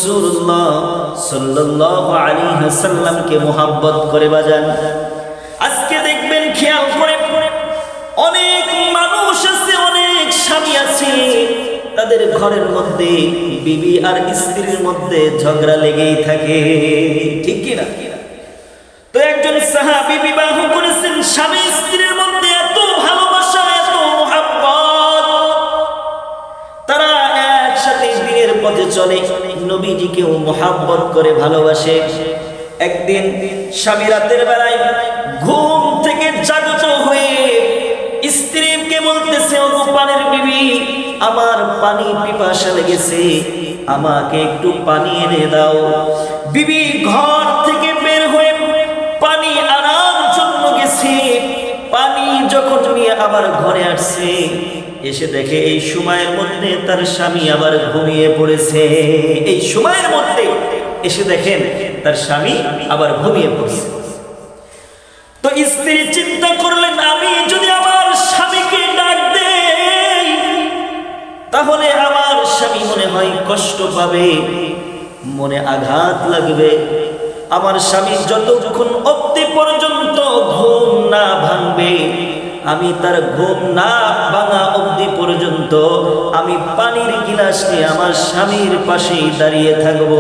রাসূলুল্লাহ সাল্লাল্লাহু আলাইহি ওয়াসাল্লামকে মুহাব্বত করে বাজান। আজকে দেখবেন খেয়াল করে অনেক মানুষ আছে, অনেক স্বামী আছে, তাদের ঘরের মধ্যে বিবি আর স্ত্রীর মধ্যে ঝগড়া লেগেই থাকে, ঠিক কি না? তো একজন সাহাবী বিবাহ করেছেন, স্বামী স্ত্রীর মধ্যে এত ভালোবাসা, এত মুহাব্বত, তারা একসাথে দিনের পথে চলে, নবীজিকেও মুহাব্বত করে ভালোবাসে। একদিন স্বামী রাতের বেলায় ঘুম থেকে জাগ্রত হয়ে স্ত্রীকে বলতেছে, ওগো পানির বিবি, আমার পানি পিপাসা লেগেছে, আমাকে একটু পানি এনে দাও। বিবি ঘর থেকে বের হয়ে পানি আনার জন্য গেছে। পানি যখন নিয়ে আবার ঘরে আসছে, এসে দেখে এই সময়ের মধ্যে তার স্বামী আবার ঘুমিয়ে পড়েছে। এই সময়ের মধ্যে এসে দেখেন তার স্বামী আবার ঘুমিয়ে পড়েছে। তো স্ত্রী চিন্তা করলেন, আমি যদি আমার স্বামীকে ডাক দেই তাহলে আমার স্বামী মনে হয় কষ্ট পাবে, মনে আঘাত লাগবে। আমার স্বামী যতক্ষণ অবধি পর্যন্ত ঘুম না ভাঙবে, আমি তার ঘুম না ভাঙা অবধি পর্যন্ত আমি পানির গিলাস নিয়ে আমার স্বামীর পাশেই দাঁড়িয়ে থাকবো।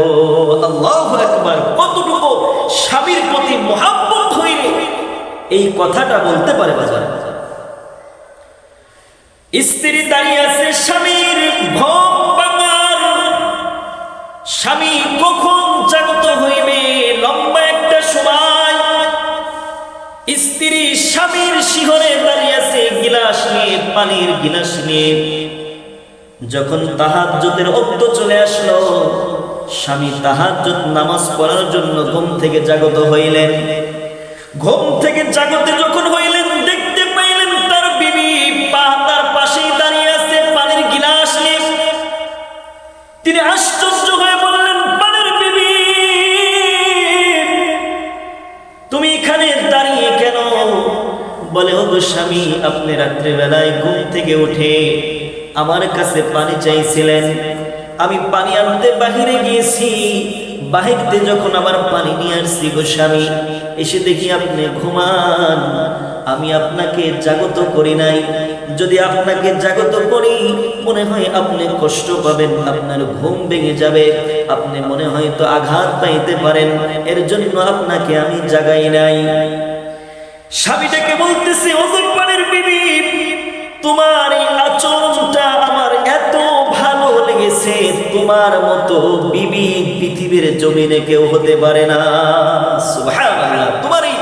আল্লাহু আকবার! কতটুকু স্বামীর প্রতি মুহাব্বত হইলে এই কথাটা বলতে পারে বাজার। স্ত্রী দাঁড়িয়ে আছে স্বামীর ঘুম ভাঙার, স্বামী কখন জাগ্রত হইবে লম্বা একটা সময়। স্ত্রী স্বামীর শিহরে দাঁড়িয়ে আছে গিলাস নিয়ে, পানির গিলাস নিয়ে। যখন তাহাজ্জুদের ওয়াক্ত চলে আসলো, স্বামী তাহাজ্জুদ নামাজ পড়ার জন্য ঘুম থেকে জাগ্রত হইলেন। ঘুম থেকে জাগ্রত যখন হইলেন, দেখতে পাইলেন তার বিবি তার পাশেই দাঁড়িয়ে আছে পানির গিলাস নিয়ে। তিনি আশ্চর্য হয়ে বললেন, পানির বিবি, তুমি এখানে দাঁড়িয়ে কেন? বলে, ওগো স্বামী, আপনি রাত্রে বেলায় ঘুম থেকে উঠে আমার কাছে পানি চাইছিলেন, আমি পানি আনতে বাহিরে গিয়েছি, বাহিরতে যখন আবার পানি নিয়ে আসছি গো স্বামী, এসে দেখি আপনি ঘুমান, আমি আপনাকে জাগ্রত করি নাই। যদি আপনাকে জাগ্রত করি মনে হয় আপনি কষ্ট পাবেন, আপনার ঘুম ভেঙে যাবে, আপনি মনে হয় তো আঘাত পাইতে পারেন, এর জন্য আপনাকে আমি জাগাই নাই। স্বামীটাকে বলতেছে, ওগো পানির বিবি, তোমার এই আচরণটা আমার এত ভালো লেগেছে, তোমার মতো বিবি পৃথিবীর জমিনে কেউ হতে পারে না। সুবহানাল্লাহ! তোমার এই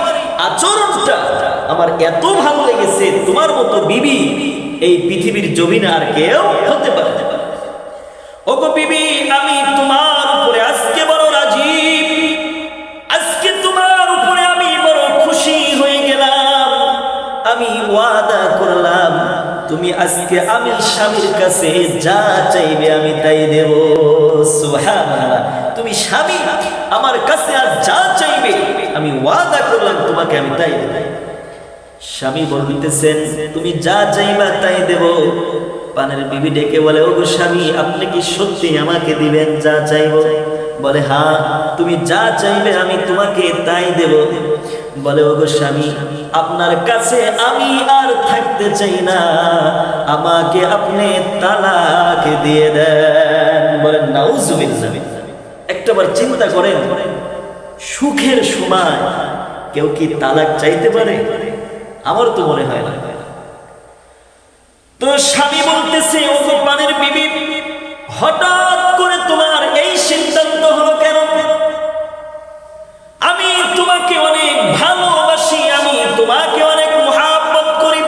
আচরণটা আমার এত ভালো লেগেছে, তোমার মতো বিবি এই পৃথিবীর জমিনে আর কেউ হতে পারে না। ওগো বিবি, আমি তোমার উপরে আজকে বড় রাজি, আজকে তোমার উপরে আমি বড় খুশি হয়ে গেলাম। আমি ওয়াদা করলাম, তুমি আজকে আমি স্বামীর কাছে যা চাইবে আমি তাই দেব। সুবহানাল্লাহ! তুমি স্বামী আমার কাছে আর যা চাইবে আমি ওয়াদা করলাম তোমাকে আমি তাই দেব। স্বামী বলতেছেন, তুমি যা চাইবা তাই দেব। পানের বিবি ডেকে বলে, ওগো স্বামী, আপনি কি সত্যি আমাকে দিবেন যা চাইব? বলে, হ্যাঁ, তুমি যা চাইবে আমি তোমাকে তাই দেব। বলে, ওগো স্বামী, আপনার কাছে আমি আর থাকতে চাই না, আমাকে আপনি তালাক দিয়ে দেন। বলেন নাউজুবিল্লাহ! একটাবার চিন্তা করেন, সুখের সময় কেউ কি তালাক চাইতে পারে? আমার তো মনে হয় না। তো স্বামী বলতেছে, ওগো পানির বিবি, হঠাৎ করে তোমার এই সিদ্ধান্ত হলো কেন? আমি তোমাকে অনেক ভালোবাসি, আমি তোমাকে অনেক মুহাব্বত করি,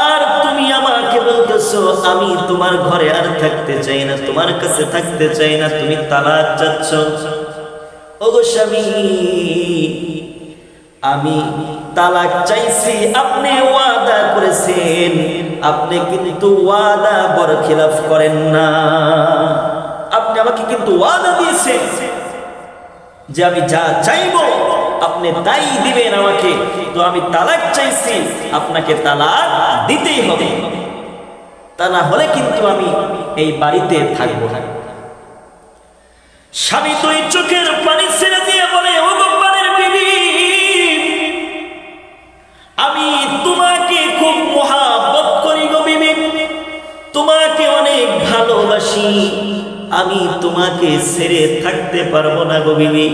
আর তুমি আমাকে বলতেছো আমি তোমার ঘরে আর থাকতে চাই না, তোমার কাছে থাকতে চাই না, তুমি তালাক চাচ্ছ। ওগো স্বামী, আমি তালাক চাইছি, আপনি ওয়াদা করেছেন, আপনি কিন্তু ওয়াদা বরখিলাফ করেন না। আপনি আমাকে কিন্তু ওয়াদা দিয়েছেন যে আমি যা চাইবো আপনি তাই দিবেন আমাকে, তো আমি তালাক চাইছি, আপনাকে তালাক দিতেই হবে, তা না হলে কিন্তু আমি এই বাড়িতে থাকবো না। স্বামী দুই চোখের পানি ছেড়ে দিয়ে বলে, ও গোপালের বিবি, আমি তোমাকে খুব মহাব্বত করি গো বিবি, তোমাকে অনেক ভালোবাসি, আমি তোমাকে ছেড়ে থাকতে পারবো না গো বিবি।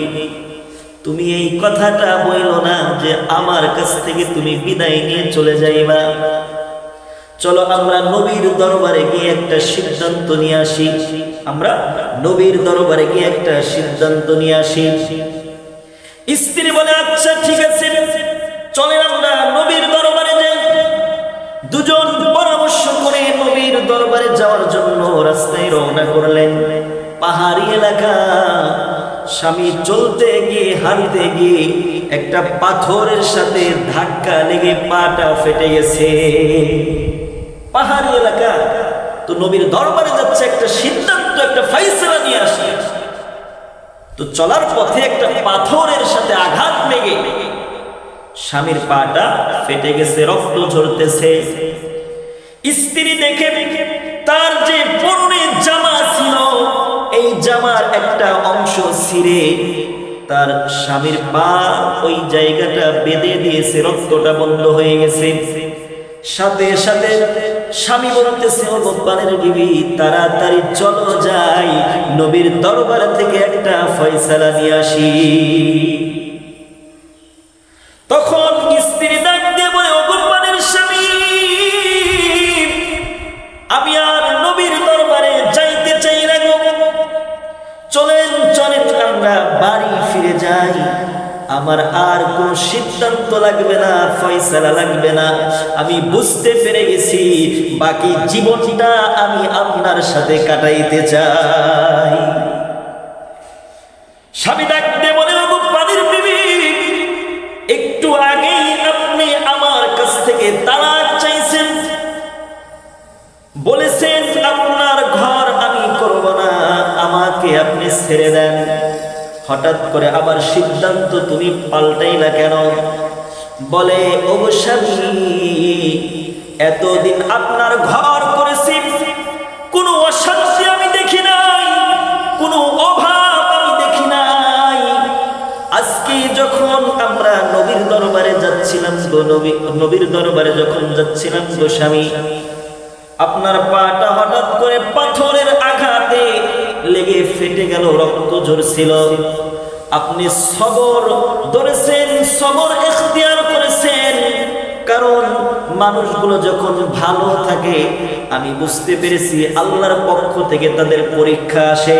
তুমি এই কথাটা বইলো না যে আমার কাছ থেকে তুমি বিদায় নিয়ে চলে যাইবা। চলো আমরা নবীর দরবারে গিয়ে একটা সিদ্ধান্ত নিয়ে আসি, আমরা নবীর দরবারে গিয়ে একটা সিদ্ধান্ত নিয়ে আসি। স্ত্রী বলে, আচ্ছা ঠিক আছে, চলে আমরা নবীর দরবারে যাই। দুজন পরামর্শ করে নবীর দরবারে যাওয়ার জন্য রাস্তায় রওনা করলেন। পাহাড়ি এলাকা, স্বামী চলতে গিয়ে হাঁটতে গিয়ে একটা পাথরের সাথে ধাক্কা লেগে পাটা ফেটে গেছে। পাহাড়ি এলাকা তো নবীর দরবারে যাচ্ছে, একটা সিদ্ধান্ত, একটা ফাইসলা নিয়ে আসে। তো চলার পথে একটা পাথরের সাথে আঘাত লেগে স্বামীর পাটা ফেটে গেছে, রক্ত ঝরতেছে। স্ত্রী দেখে তার যে পরনে জামা ছিল, এই জামার একটা অংশ ছিঁড়ে তার স্বামীর পা ওই জায়গাটা বেঁধে দিয়েছে, রক্তটা বন্ধ হয়ে গেছে। সাথে সাথে স্বামী বলতেছে, ও গোপালের বিবি, তাড়াতাড়ি চলো যাই, নবীর দরবার থেকে একটা ফয়সালা নিয়ে আসি। তখন স্ত্রী ডাক দিয়ে বলে, ও গোপালের স্বামী, আমি আর নবীর দরবারে যাইতে চাই না গো, চলেন চলেন আমরা বাড়ি ফিরে যাই, আমার আর কোন সিদ্ধান্ত লাগবে না, ফয়সালা লাগবে না, আমি বুঝতে পেরে গেছি বাকি জীবনটা আমি আপনার সাথে কাটাইতে চাই। স্বামী ডাক দিয়ে বলে, ও গোপালের বিবি, একটু আগেই আপনি আমার কাছ থেকে তালাক চাইছেন, বলেছেন আপনার ঘর আমি করব না, আমাকে আপনি ছেড়ে দেন। হঠাৎ করে আবার সিদ্ধান্ত তুমি পাল্টাইলা কেন? বলে, ও স্বামী, এতদিন আপনার ঘর করেছি, কোনো অশান্তি আমি দেখি নাই, কোনো অভাব আমি দেখি নাই। আজকে যখন আমরা নবীর দরবারে যাচ্ছিলাম গো, নবীর দরবারে যখন যাচ্ছিলাম গো স্বামী, আপনার পাটা হঠাৎ করে পাথরের আঘাতে লেগে ফেটে গেল, রক্ত ঝরছিল। আপনি সবর ধরেছেন, সবর ইখতিয়ার করেছেন, কারণ মানুষগুলো যখন ভালো থাকে আমি বুঝতে পেরেছি আল্লাহর পক্ষ থেকে তাদের পরীক্ষা আসে।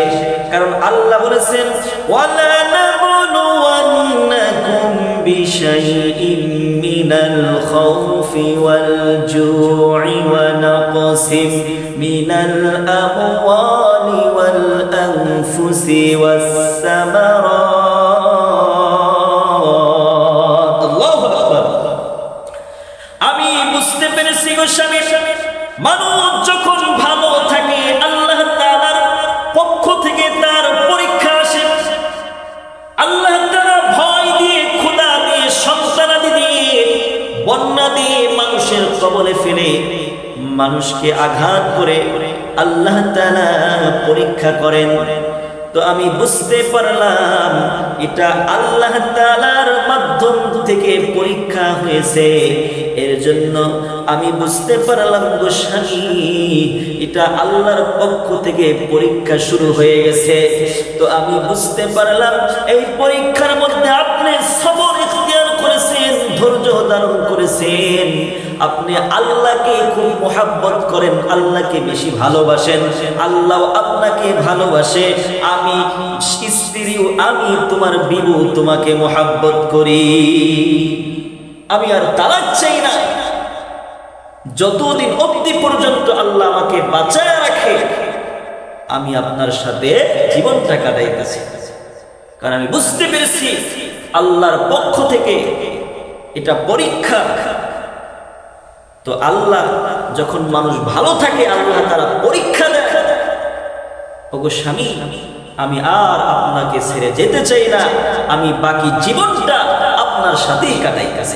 কারণ আল্লাহ বলেছেন, ওয়ালা নাবলুওয়ান্নাকুম বিশাইইম মিনাল খাউফি ওয়াল জু'i ওয়া নাকসিম মিনাল আমওয়ালি ওয়াল আনফুসি ওয়াস সামারাত। আল্লাহু আকবার। আমি বুঝতে পেরেছি গো স্বামী, মানুষ যখন ভালো থাকে আল্লাহ তাআলার পক্ষ থেকে তার পরীক্ষা আসে। আল্লাহ তাআলা ভয় দিয়ে, ক্ষুধা দিয়ে, সন্তানাদি দিয়ে, বন্যা দিয়ে মানুষের কবলে ফেলে মানুষকে আঘাত করে আল্লাহ তাআলা পরীক্ষা করেন। তো আমি বুঝতে পারলাম এটা আল্লাহ তাআলার মাধ্যম থেকে পরীক্ষা হয়েছে। এর জন্য আমি বুঝতে পারলাম গো স্বামী, এটা আল্লাহর পক্ষ থেকে পরীক্ষা শুরু হয়ে গেছে। তো আমি বুঝতে পারলাম এই পরীক্ষার মধ্যে আপনি সবর ইখতিয়ার করেছেন, ধৈর্য ধারণ করেছেন, আপনি আল্লাহকে খুব মহব্বত করেন, আল্লাহকে বেশি ভালোবাসেন, আল্লাহ আপনাকে ভালোবাসে। আমি স্ত্রীও, আমি তোমার বিবু, তোমাকে মহব্বত করি, আমি আর তালাক চাই না। যতদিন অবধি পর্যন্ত আল্লাহ আমাকে বাঁচায় রাখে আমি আপনার সাথে জীবনটা কাটাইতেছি। কারণ আমি বুঝতে পেরেছি আল্লাহর পক্ষ থেকে এটা পরীক্ষা। তো আল্লাহ যখন মানুষ ভালো থাকে আল্লাহ তারা পরীক্ষা দেয়। ওগো স্বামী, আমি আর আপনাকে ছেড়ে যেতে চাই না, আমি বাকি জীবনটা আপনার সাথেই কাটাইতেছি।